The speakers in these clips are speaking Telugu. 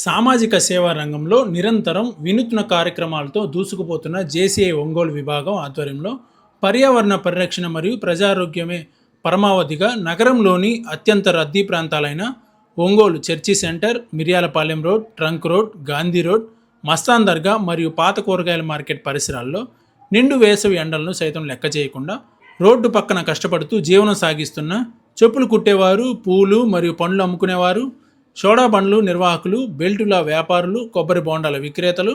సామాజిక సేవా రంగంలో నిరంతరం వినూత్న కార్యక్రమాలతో దూసుకుపోతున్న జేసీఐ ఒంగోలు విభాగం ఆధ్వర్యంలో పర్యావరణ పరిరక్షణ మరియు ప్రజారోగ్యమే పరమావధిగా నగరంలోని అత్యంత రద్దీ ప్రాంతాలైన Ongole church centre, Miryalapalem road, trunk road, Gandhi road, Mastan Dargah మరియు పాత కూరగాయల మార్కెట్ పరిసరాల్లో నిండు వేసవి ఎండలను సైతం లెక్క చేయకుండా రోడ్డు పక్కన కష్టపడుతూ జీవనం సాగిస్తున్న చెప్పులు కుట్టేవారు, పూలు మరియు పండ్లు అమ్ముకునేవారు, సోడా బండ్లు నిర్వాహకులు, బెల్టుల వ్యాపారులు, కొబ్బరి బోండాల విక్రేతలు,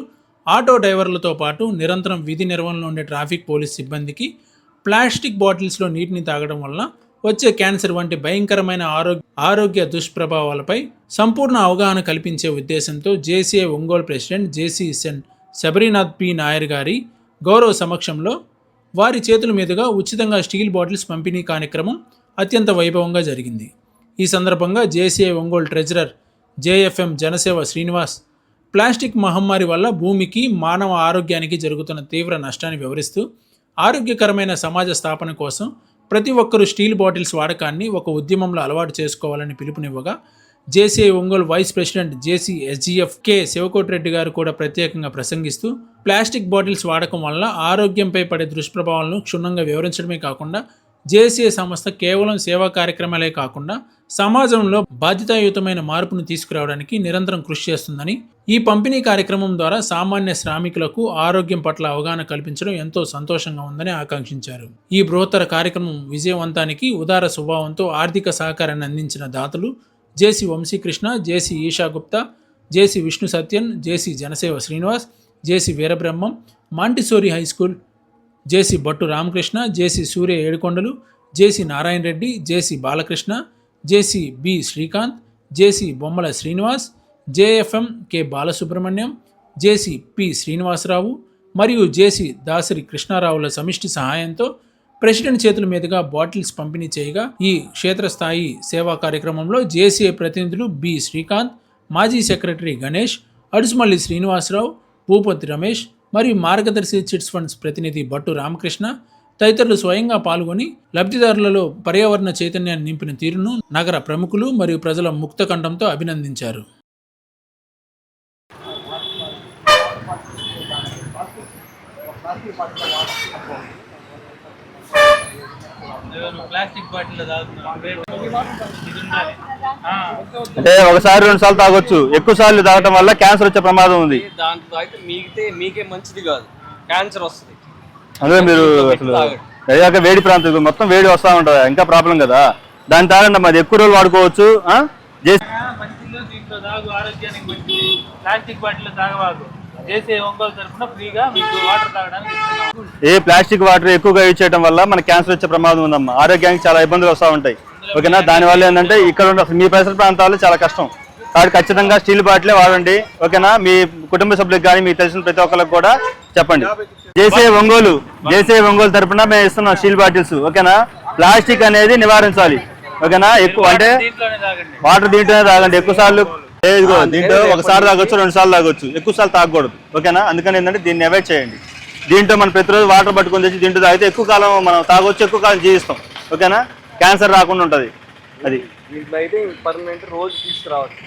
ఆటో డ్రైవర్లతో పాటు నిరంతరం విధి నిర్వహణలో ఉండే ట్రాఫిక్ పోలీస్ సిబ్బందికి ప్లాస్టిక్ బాటిల్స్లో నీటిని తాగడం వల్ల వచ్చే క్యాన్సర్ వంటి భయంకరమైన ఆరోగ్య దుష్ప్రభావాలపై సంపూర్ణ అవగాహన కల్పించే ఉద్దేశంతో JCI Ongole president JC Sabarinath P Nair గారి గౌరవ సమక్షంలో వారి చేతుల మీదుగా ఉచితంగా స్టీల్ బాటిల్స్ పంపిణీ కార్యక్రమం అత్యంత వైభవంగా జరిగింది. ఈ సందర్భంగా JCI Ongole treasurer JFM జనసేవ Srinivas plastic మహమ్మారి వల్ల భూమికి, మానవ ఆరోగ్యానికి జరుగుతున్న తీవ్ర నష్టాన్ని వివరిస్తూ ఆరోగ్యకరమైన సమాజ స్థాపన కోసం ప్రతి ఒక్కరూ స్టీల్ బాటిల్స్ వాడకాన్ని ఒక ఉద్యమంలో అలవాటు చేసుకోవాలని పిలుపునివ్వగా, JCI Ongole vice president JC SGF K Sivakotireddy గారు కూడా ప్రత్యేకంగా ప్రసంగిస్తూ ప్లాస్టిక్ బాటిల్స్ వాడకం వల్ల ఆరోగ్యంపై పడే దుష్ప్రభావాలను క్షుణ్ణంగా వివరించడమే కాకుండా జేసీఐ సంస్థ కేవలం సేవా కార్యక్రమాలే కాకుండా సమాజంలో బాధ్యతాయుతమైన మార్పును తీసుకురావడానికి నిరంతరం కృషి చేస్తుందని, ఈ పంపిణీ కార్యక్రమం ద్వారా సామాన్య శ్రామికులకు ఆరోగ్యం పట్ల అవగాహన కల్పించడం ఎంతో సంతోషంగా ఉందని ఆకాంక్షించారు. ఈ బృహత్తర కార్యక్రమం విజయవంతానికి ఉదార స్వభావంతో ఆర్థిక సహకారాన్ని అందించిన దాతలు జేసీ వంశీకృష్ణ, జేసీ ఈషా గుప్తా, జేసీ విష్ణు సత్యన్, జేసీ జనసేవ శ్రీనివాస్, జేసీ వీరబ్రహ్మం, మాంటిసోరి హై స్కూల్, జేసీ బట్టు రామకృష్ణ, జేసీ సూర్య ఏడుకొండలు, జేసీ నారాయణ రెడ్డి, జేసీ బాలకృష్ణ, జేసీ బి శ్రీకాంత్, జేసీ బొమ్మల శ్రీనివాస్, జేఎఫ్ఎం కె బాలసుబ్రహ్మణ్యం, జేసీ పి శ్రీనివాసరావు మరియు జేసీ దాసరి కృష్ణారావుల సమిష్టి సహాయంతో ప్రెసిడెంట్ చేతుల మీదుగా బాటిల్స్ పంపిణీ చేయగా, ఈ క్షేత్రస్థాయి సేవా కార్యక్రమంలో జేసీఐ ప్రతినిధులు బి శ్రీకాంత్, మాజీ సెక్రటరీ గణేష్, అడుసుమల్లి శ్రీనివాసరావు, భూపతి రమేష్ మరియు మార్గదర్శి చిట్స్ ఫండ్స్ ప్రతినిధి బట్టు రామకృష్ణ తదితరులు స్వయంగా పాల్గొని లబ్ధిదారులలో పర్యావరణ చైతన్యాన్ని నింపిన తీరును నగర ప్రముఖులు మరియు ప్రజల ముక్త కంఠంతో అభినందించారు. అంటే ఒకసారి 2 సార్లు తాగొచ్చు, ఎక్కువ సార్లు తాగటం వల్ల క్యాన్సర్ వచ్చే ప్రమాదం ఉంది. దాంట్లో అయితే మీకే మంచిది కాదు, క్యాన్సర్ వస్తుంది. అదే మీరు అసలు అయ్యాక వేడి ప్రాంతం మొత్తం వేడి వస్తూ ఉంటుంది, ఇంకా ప్రాబ్లం కదా. దాన్ని తాగండి, మాది ఎక్కువ రోజులు వాడుకోవచ్చు. ఏ ప్లాస్టిక్ వాటర్ ఎక్కువగా యూజ్ చేయడం వల్ల మన క్యాన్సర్ వచ్చే ప్రమాదం ఉందమ్మా. ఆరోగ్యానికి చాలా ఇబ్బందులు వస్తూ ఉంటాయి. ఓకేనా, దానివల్ల ఏంటంటే ఇక్కడ అసలు మీ పరిసర ప్రాంతాల్లో చాలా కష్టం. కాబట్టి ఖచ్చితంగా స్టీల్ బాటిలే వాడండి. ఓకేనా, మీ కుటుంబ సభ్యులకు కానీ మీకు తెలిసిన ప్రతి ఒక్కరికి కూడా చెప్పండి. జేసీఐ ఒంగోలు తరఫున మేము ఇస్తున్నాం స్టీల్ బాటిల్స్. ఓకేనా, ప్లాస్టిక్ అనేది నివారించాలి. ఓకేనా, ఎక్కువ అంటే వాటర్ దీంట్లోనే తాగండి. ఎక్కువ సార్లు దీంట్లో ఒకసారి తాగొచ్చు, 2 సార్లు తాగొచ్చు, ఎక్కువ సార్లు తాగకూడదు. ఓకేనా, అందుకని ఏంటంటే దీన్ని అవాయిడ్ చేయండి. దీంట్లో మనం ప్రతిరోజు వాటర్ పట్టుకొని తెచ్చి దీంట్లో తాగితే ఎక్కువ కాలం మనం తాగొచ్చు, ఎక్కువ కాలం జీవిస్తాం. ఓకేనా, క్యాన్సర్ రాకుండా ఉంటుంది. అది రోజు తీసుకురావచ్చు.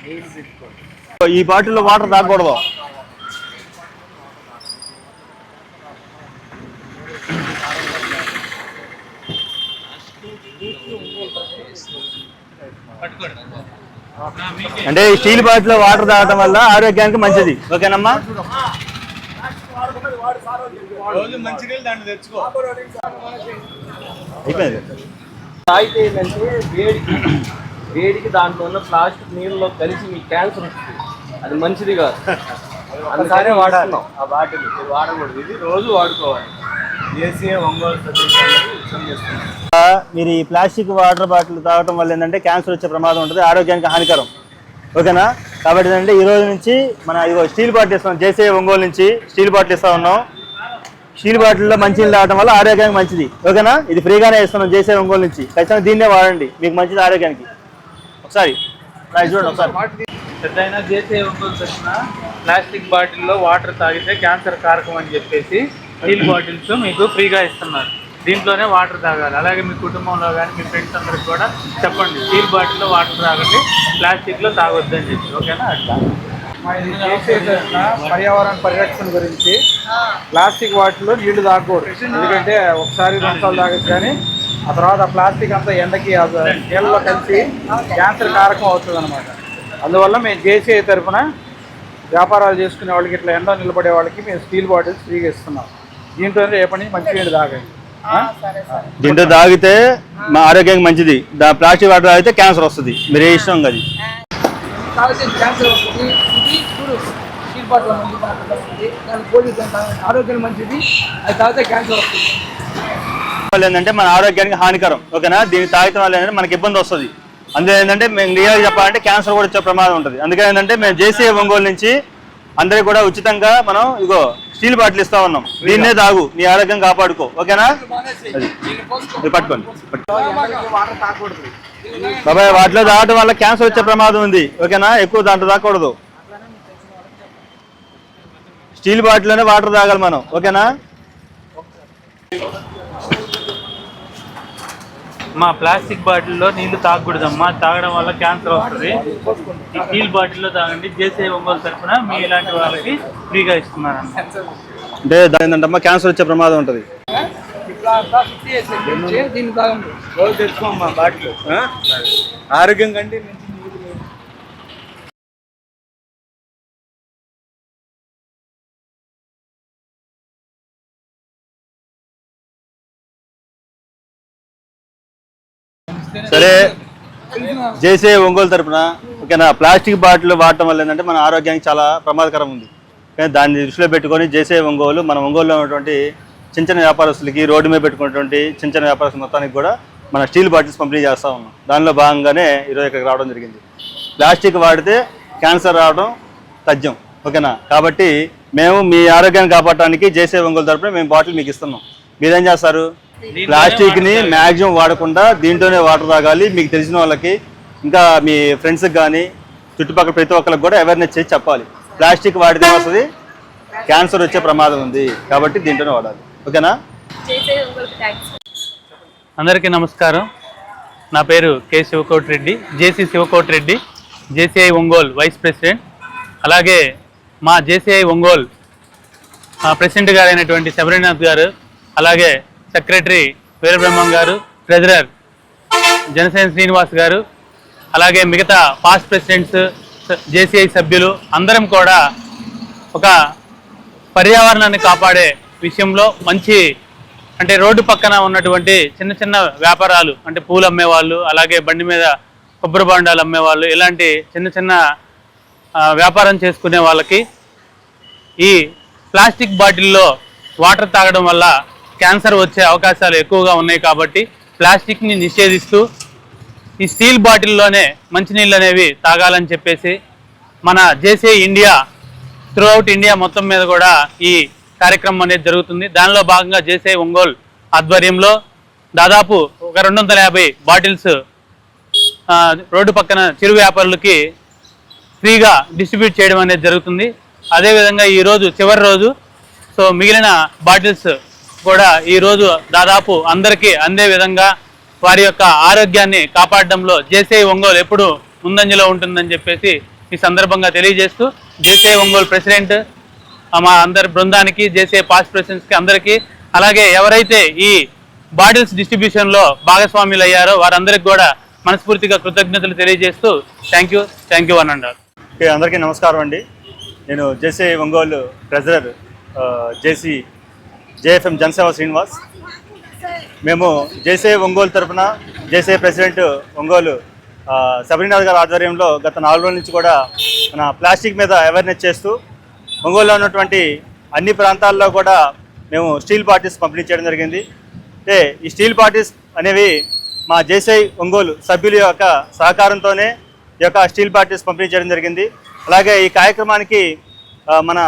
ఈ బాటిల్లో వాటర్ తాగకూడదు. అంటే ఈ స్టీల్ బాటిల్లో వాటర్ తాగడం వల్ల ఆరోగ్యానికి మంచిది. ఓకేనమ్మా, అయిపోయింది. తాగితే ఏంటంటే వేడికి దాంట్లో ఉన్న ప్లాస్టిక్ నీళ్ళలో కలిసి మీకు క్యాన్సర్ వస్తుంది. అది మంచిది కాదు. అందుకనే వాడుతున్నాం ఆ బాటిల్. వాడకూడదు, ఇది రోజు వాడుకోవాలి. జేసీఐ ఒంగోలు మీరు ఈ ప్లాస్టిక్ వాటర్ బాటిల్ తాగడం వల్ల ఏంటంటే క్యాన్సర్ వచ్చే ప్రమాదం ఉంటుంది, ఆరోగ్యానికి హానికరం. ఓకేనా, కాబట్టి ఏంటంటే ఈ రోజు నుంచి మన ఇదిగో స్టీల్ బాటిల్ ఇస్తాం. జేసీఐ ఒంగోలు నుంచి స్టీల్ బాటిల్ ఇస్తా ఉన్నాం. స్టీల్ బాటిల్లో మంచినీళ్ళు తాగడం వల్ల ఆరోగ్యానికి మంచిది. ఓకేనా, ఇది ఫ్రీగానే ఇస్తున్నాం జేసీఐ ఒంగోలు నుంచి. ఖచ్చితంగా దీన్నే వాడండి, మీకు మంచిది ఆరోగ్యానికి. ఒకసారి చూడండి. ఒకసారి పెద్దయినా జేసీఐ ఒంగోలు తరఫున ప్లాస్టిక్ బాటిల్లో వాటర్ తాగితే క్యాన్సర్ కారకం అని చెప్పేసి స్టీల్ బాటిల్స్ మీకు ఫ్రీగా ఇస్తున్నారు. దీంట్లోనే వాటర్ తాగాలి. అలాగే మీ కుటుంబంలో కానీ మీ ఫ్రెండ్స్ అందరికి కూడా చెప్పండి, స్టీల్ బాటిల్లో వాటర్ తాగండి, ప్లాస్టిక్లో తాగొద్దని చెప్పి. ఓకేనా, అట్లా పర్యావరణ పరిరక్షణ గురించి ప్లాస్టిక్ వాటిలో నీళ్లు తాగకూడదు. ఎందుకంటే ఒకసారి 2 సార్లు తాగచ్చు, కానీ ఆ తర్వాత ఆ ప్లాస్టిక్ అంతా ఎండకి నీళ్ళలో కలిసి క్యాన్సర్ కారకం అవుతుంది అనమాట. అందువల్ల మేము జేసీఐ తరఫున వ్యాపారాలు చేసుకునే వాళ్ళకి, ఇట్లా ఎండ నిలబడే వాళ్ళకి మేము స్టీల్ బాటిల్స్ ఫ్రీగా ఇస్తున్నాం. దీంట్లో రేపటి నుంచి మంచి నీళ్ళు తాగండి. దీంట్లో తాగితే మా ఆరోగ్యానికి మంచిది. ప్లాస్టిక్ వాటర్ తాగితే క్యాన్సర్ వస్తుంది. మీరు ఏ ఇష్టం అది క్యాన్సర్ వస్తుంది. ఇది చూడు స్టీల్ బాటిల్ మంచి వస్తుంది, దాని పోలీస్ ఆరోగ్యం మంచిది, అది తాగితే క్యాన్సర్ వస్తుంది. ఏంటంటే మన ఆరోగ్యానికి హానికరం. ఓకేనా? దీన్ని తాగటం వల్ల ఏంటంటే మనకి ఇబ్బంది వస్తుంది. అందులో ఏంటంటే మేము క్లియర్గా చెప్పాలంటే క్యాన్సర్ కూడా వచ్చే ప్రమాదం ఉంటుంది. అందుకని ఏంటంటే మేము జేసీఐ ఒంగోలు నుంచి అందరికి కూడా ఉచితంగా మనం ఇగో స్టీల్ బాటిల్ ఇస్తా ఉన్నాం. దీన్నే తాగు, నీ ఆరోగ్యం కాపాడుకో. ఓకేనా? అది పట్టుకోండి. బాబాయ్, వాటిలో తాగడం వల్ల క్యాన్సర్ వచ్చే ప్రమాదం ఉంది. ఓకేనా? ఎక్కువ దాంట్లో తాగకూడదు. స్టీల్ బాటిల్లోనే వాటర్ తాగాలి మనం. ఓకేనా? మా ప్లాస్టిక్ బాటిల్లో నీళ్లు తాగకూడదమ్మా, తాగడం వల్ల క్యాన్సర్ వస్తుంది. ఈ స్టీల్ బాటిల్లో తాగండి. జేసీఐ ఒంగోలు తరఫున మీ ఇలాంటి వాళ్ళకి ఫ్రీగా ఇస్తున్నారన్న. అంటే దాని ఏంటంటే క్యాన్సర్ వచ్చే ప్రమాదం ఉంటుంది. దీన్ని తాగండి. రోజు తెచ్చుకోమ్మా బాటిల్, ఆరోగ్యం కంటే సరే, జేసీఐ ఒంగోలు తరపున ఓకేనా, ప్లాస్టిక్ బాటిల్ వాడటం వల్ల ఏంటంటే మన ఆరోగ్యానికి చాలా ప్రమాదకరం ఉంది. కానీ దాన్ని దృష్టిలో పెట్టుకొని జేసీఐ ఒంగోలు మన ఒంగోలులో ఉన్నటువంటి చిన్న చిన్న వ్యాపారస్తులకి, రోడ్డు మీద పెట్టుకున్నటువంటి చిన్న చిన్న వ్యాపారస్తుల మొత్తానికి కూడా మన స్టీల్ బాటిల్స్ పంపిణీ చేస్తూ ఉన్నాం. దానిలో భాగంగానే ఈరోజు ఇక్కడికి రావడం జరిగింది. ప్లాస్టిక్ వాడితే క్యాన్సర్ రావడం తథ్యం. ఓకేనా? కాబట్టి మేము మీ ఆరోగ్యాన్ని కాపాడటానికి జేసీఐ ఒంగోలు తరపున మేము బాటిల్ మీకు ఇస్తున్నాం. మీరేం చేస్తారు? ప్లాస్టిక్ని మ్యాక్సిమం వాడకుండా దీంట్లోనే వాటర్ తాగాలి. మీకు తెలిసిన వాళ్ళకి, ఇంకా మీ ఫ్రెండ్స్కి కానీ చుట్టుపక్కల ప్రతి ఒక్కరికి కూడా అవేర్నెస్ చేసి చెప్పాలి. ప్లాస్టిక్ వాడితే వస్తుంది, క్యాన్సర్ వచ్చే ప్రమాదం ఉంది. కాబట్టి దీంట్లోనే వాడాలి. ఓకేనా? అందరికీ నమస్కారం. నా పేరు K Sivakoti Reddy, JC Sivakoti Reddy, JCI Ongole vice president. అలాగే మా జేసీఐ ఒంగోలు ప్రెసిడెంట్ గారు అయినటువంటి శబరినాథ్ గారు, అలాగే సెక్రటరీ వీరబ్రహ్మం గారు, ట్రెజరర్ జనసేన శ్రీనివాస్ గారు, అలాగే మిగతా పాస్ట్ ప్రెసిడెంట్స్, జేసీఐ సభ్యులు అందరం కూడా ఒక పర్యావరణాన్ని కాపాడే విషయంలో మంచి, అంటే రోడ్డు పక్కన ఉన్నటువంటి చిన్న చిన్న వ్యాపారాలు, అంటే పూలు అమ్మేవాళ్ళు, అలాగే బండి మీద కొబ్బరి బాండాలు అమ్మేవాళ్ళు, ఇలాంటి చిన్న చిన్న వ్యాపారం చేసుకునే వాళ్ళకి ఈ ప్లాస్టిక్ బాటిల్లో వాటర్ తాగడం వల్ల క్యాన్సర్ వచ్చే అవకాశాలు ఎక్కువగా ఉన్నాయి. కాబట్టి ప్లాస్టిక్ని నిషేధిస్తూ ఈ స్టీల్ బాటిల్లోనే మంచినీళ్ళు అనేవి తాగాలని చెప్పేసి మన జేసీఐ ఇండియా, త్రూఅవుట్ ఇండియా మొత్తం మీద కూడా ఈ కార్యక్రమం అనేది జరుగుతుంది. దానిలో భాగంగా జేసీఐ ఒంగోలు ఆధ్వర్యంలో దాదాపు ఒక 250 బాటిల్స్ రోడ్డు పక్కన చిరు వ్యాపారులకి ఫ్రీగా డిస్ట్రిబ్యూట్ చేయడం అనేది జరుగుతుంది. అదేవిధంగా ఈరోజు చివరి రోజు, సో మిగిలిన బాటిల్స్ కూడా ఈరోజు దాదాపు అందరికీ అందే విధంగా వారి యొక్క ఆరోగ్యాన్ని కాపాడడంలో జేసీఐ ఒంగోలు ఎప్పుడు ముందంజలో ఉంటుందని చెప్పేసి ఈ సందర్భంగా తెలియజేస్తూ, జేసీఐ ఒంగోలు ప్రెసిడెంట్ మా అందరి బృందానికి, జేసీఐ పాస్ట్ ప్రెసిడెంట్స్కి అందరికీ, అలాగే ఎవరైతే ఈ బాటిల్స్ డిస్ట్రిబ్యూషన్లో భాగస్వాములు అయ్యారో వారందరికీ కూడా మనస్ఫూర్తిగా కృతజ్ఞతలు తెలియజేస్తూ థ్యాంక్ యూ అనండి. అందరికీ నమస్కారం అండి. నేను JCI Ongole treasurer JFM జనసేవ Srinivas. మేము జేసీఐ ఒంగోలు తరఫున జేసీఐ ప్రెసిడెంట్ ఒంగోలు శబరినాథ్ గారి ఆధ్వర్యంలో గత 4 రోజుల నుంచి కూడా మన ప్లాస్టిక్ మీద అవేర్నెస్ చేస్తూ ఒంగోలులో ఉన్నటువంటి అన్ని ప్రాంతాల్లో కూడా మేము స్టీల్ బాటిల్స్ పంపిణీ చేయడం జరిగింది. అంటే ఈ స్టీల్ బాటిల్స్ అనేవి మా జేసీఐ ఒంగోలు సభ్యుల యొక్క సహకారంతోనే ఈ యొక్క స్టీల్ బాటిల్స్ పంపిణీ చేయడం జరిగింది. అలాగే ఈ కార్యక్రమానికి మన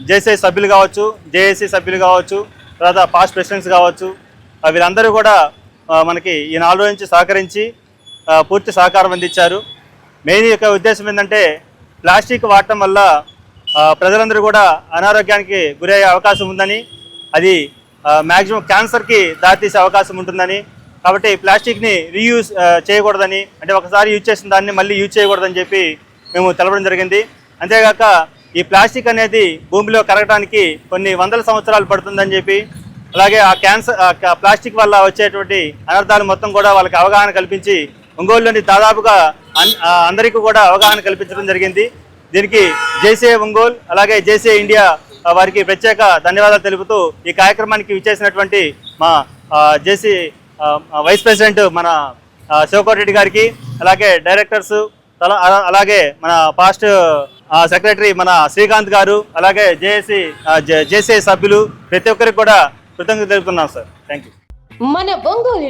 జేసీఐ సభ్యులు కావచ్చు, జేఏసీ సభ్యులు కావచ్చు, తర్వాత పాస్ట్ ప్రెసిడెంట్స్ కావచ్చు, వీళ్ళందరూ కూడా మనకి ఈ 4 రోజుల నుంచి సహకరించి పూర్తి సహకారం అందించారు. మెయిన్ యొక్క ఉద్దేశం ఏంటంటే ప్లాస్టిక్ వాడటం వల్ల ప్రజలందరూ కూడా అనారోగ్యానికి గురయ్యే అవకాశం ఉందని, అది మ్యాక్సిమం క్యాన్సర్కి దారితీసే అవకాశం ఉంటుందని, కాబట్టి ప్లాస్టిక్ని రీయూజ్ చేయకూడదని, అంటే ఒకసారి యూజ్ చేసిన దాన్ని మళ్ళీ యూజ్ చేయకూడదని చెప్పి మేము తెలపడం జరిగింది. అంతేగాక ఈ ప్లాస్టిక్ అనేది భూమిలో కరగడానికి కొన్ని వందల సంవత్సరాలు పడుతుందని చెప్పి, అలాగే ఆ క్యాన్సర్ ప్లాస్టిక్ వల్ల వచ్చేటువంటి అనర్థాలు మొత్తం కూడా వాళ్ళకి అవగాహన కల్పించి ఒంగోలులోని దాదాపుగా అందరికీ కూడా అవగాహన కల్పించడం జరిగింది. దీనికి జేసీఐ ఒంగోలు అలాగే జేసీఐ ఇండియా వారికి ప్రత్యేక ధన్యవాదాలు తెలుపుతూ ఈ కార్యక్రమానికి విచ్చేసినటువంటి మా జేసీ వైస్ ప్రెసిడెంట్ మన శివకోటి గారికి, అలాగే డైరెక్టర్స్, అలాగే మన పాస్ట్ సెక్రటరీ మన శ్రీకాంత్ గారు, అలాగే జేసీఐ సభ్యులు ప్రతి ఒక్కరికి కూడా కృతజ్ఞతలు తెలుపుతున్నాం సార్. Thank you. మన ఒంగోలులో